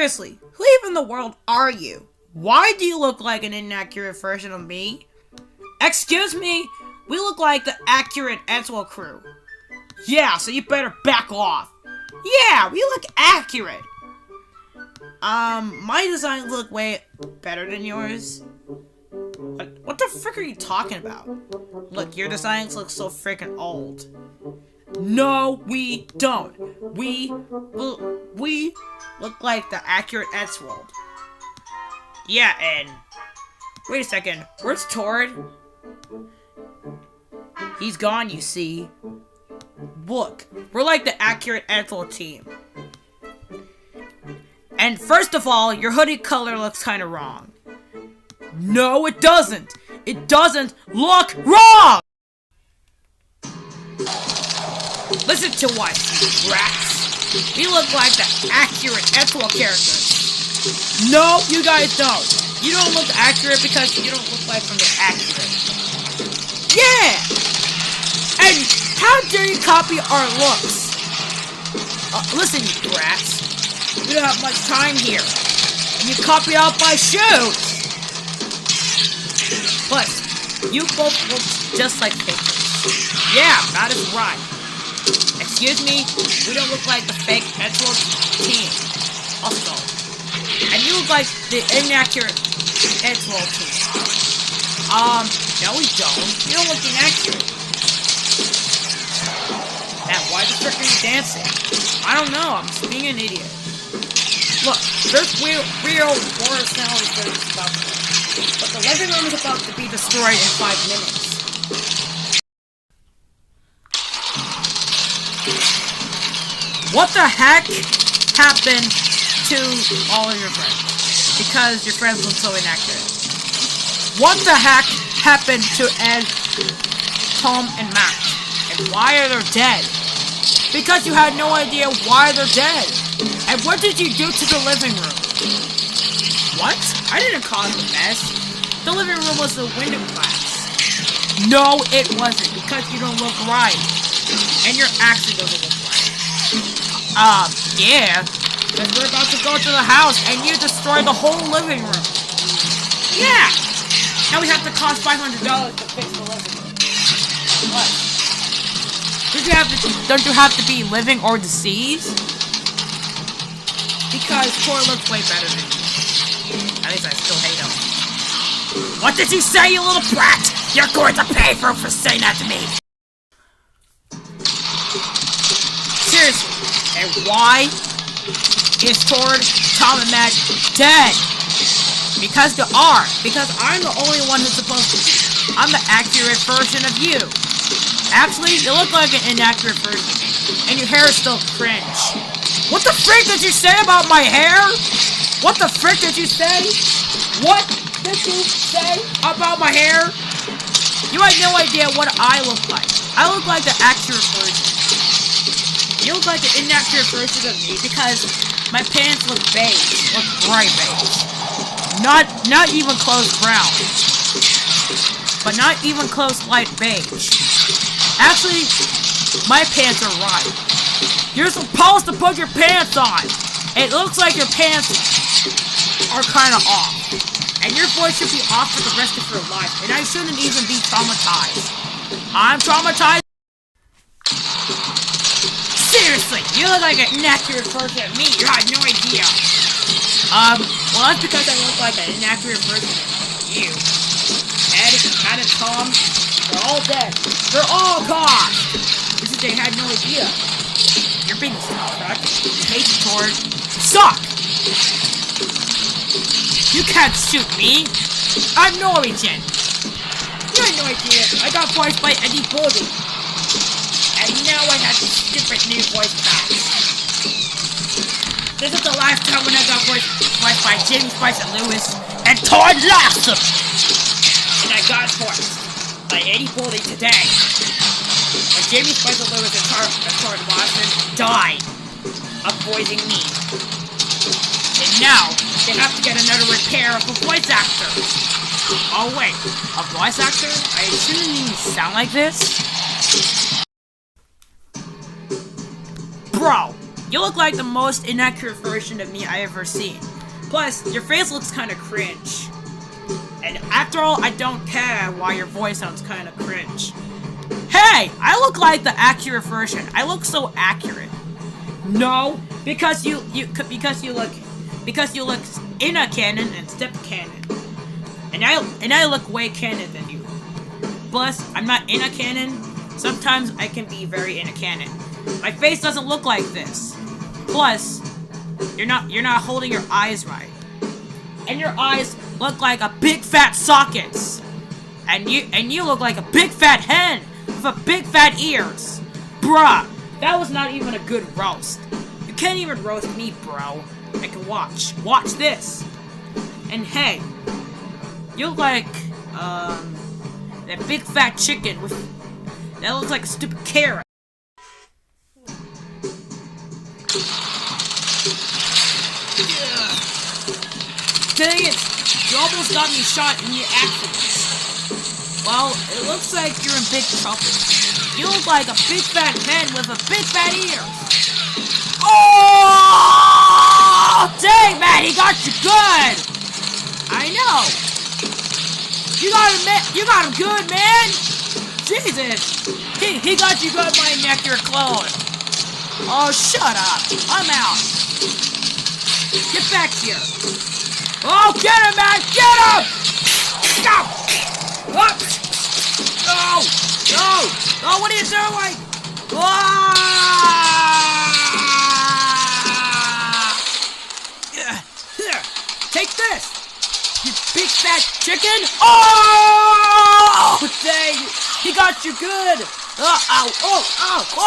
Seriously, who even in the world are you? Why do you look like an inaccurate version of me? Excuse me? We look like the accurate Eddsworld crew. Yeah, so you better back off. Yeah, we look accurate. My designs look way better than yours. What the frick are you talking about? Look, your designs look so freaking old. No, we don't. We look like the accurate Eddsworld. Yeah, and wait a second. Where's Tord? He's gone, you see. Look, we're like the accurate Eddsworld team. And first of all, your hoodie color looks kind of wrong. No, it doesn't. It doesn't look wrong! Listen to us, you brats. We look like the accurate Eddsworld characters. No, you guys don't. You don't look accurate because you don't look like from the accurate. Yeah! And how dare you copy our looks? Listen, you brats. We don't have much time here. And you copied out my shoes! Plus, you both look just like fakers. Yeah, that is right. Excuse me, we don't look like the fake Eddsworld team. Also, and you look like the inaccurate Eddsworld team. No we don't. You don't look inaccurate. Now, why the frick are you dancing? I don't know, I'm just being an idiot. Look, there's real horror sounds about to be. But the living room is about to be destroyed in 5 minutes. What the heck happened to all of your friends? Because your friends look so inaccurate. What the heck happened to Ed, Tom, and Matt? And why are they dead? Because you had no idea why they're dead. And what did you do to the living room? What? I didn't cause a mess. The living room was the window glass. No, it wasn't, because you don't look right. And your accent doesn't look right. Yeah. Because we're about to go to the house and you destroy the whole living room. Yeah. Now we have to cost $500 to fix the living room. What? Don't you have to be living or deceased? Because Tord looks way better than you. At least I still hate him. What did you say, you little brat? You're going to pay for saying that to me. Seriously, and why is Tord, Tom, and Matt dead? Because they are. Because I'm the only one who's supposed to be. I'm the accurate version of you. Actually, you look like an inaccurate version. And your hair is still cringe. What the frick did you say about my hair? What the frick did you say? What did you say about my hair? You had no idea what I look like. I look like the accurate version. You look like an inaccurate version of me because my pants look beige. Look bright beige. Not even close brown. But not even close light beige. Actually, my pants are right. You're supposed to put your pants on. It looks like your pants are kind of off. And your voice should be off for the rest of your life. And I shouldn't even be traumatized. I'm traumatized. Seriously, you look like an inaccurate version of me. You had no idea. Well, that's because I look like an inaccurate version of you. Ed, Matt, and Tom, they're all dead. They're all gone. Because they had no idea. You're being correct. You hate Tord. Suck! You can't shoot me. I'm Norwegian. You had no idea. I got voiced by Eddsworld. And now I have this stupid new voice box. This is the last time when I got voiced by James Bryce and Lewis and Tord Larson. And I got voiced by Eddsworld today. And Jamie Spicer Lewis and Tord Larson died of voicing me. And now, they have to get another repair of a voice actor. Oh wait, a voice actor? I shouldn't even sound like this. Bro, You look like the most inaccurate version of me I ever seen. Plus, your face looks kind of cringe. And after all, I don't care why your voice sounds kind of cringe. Hey, I look like the accurate version. I look so accurate. No, because you look in a canon instead of canon. And I look way canon than you. Plus, I'm not in a canon. Sometimes I can be very in a canon. My face doesn't look like this. Plus, you're not holding your eyes right. And your eyes look like a big fat sockets. And you look like a big fat hen with a big fat ears. Bruh, that was not even a good roast. You can't even roast me, bro. I can watch. Watch this. And hey, you look like that big fat chicken with that looks like a stupid carrot. Dang it! You almost got me shot in the accident. Well, it looks like you're in big trouble. You look like a big fat man with a big fat ear. Oh! Dang, man, he got you good! I know! You got him good, man! Jesus! He got you good, my inaccurate clone! Oh, shut up! I'm out! Get back here! Oh, get him, man! Get him! Stop! What? No! No! Oh, what are you doing? Here, take this! You big fat chicken! Oh! Dang! He got you good! Oh! Oh! Oh!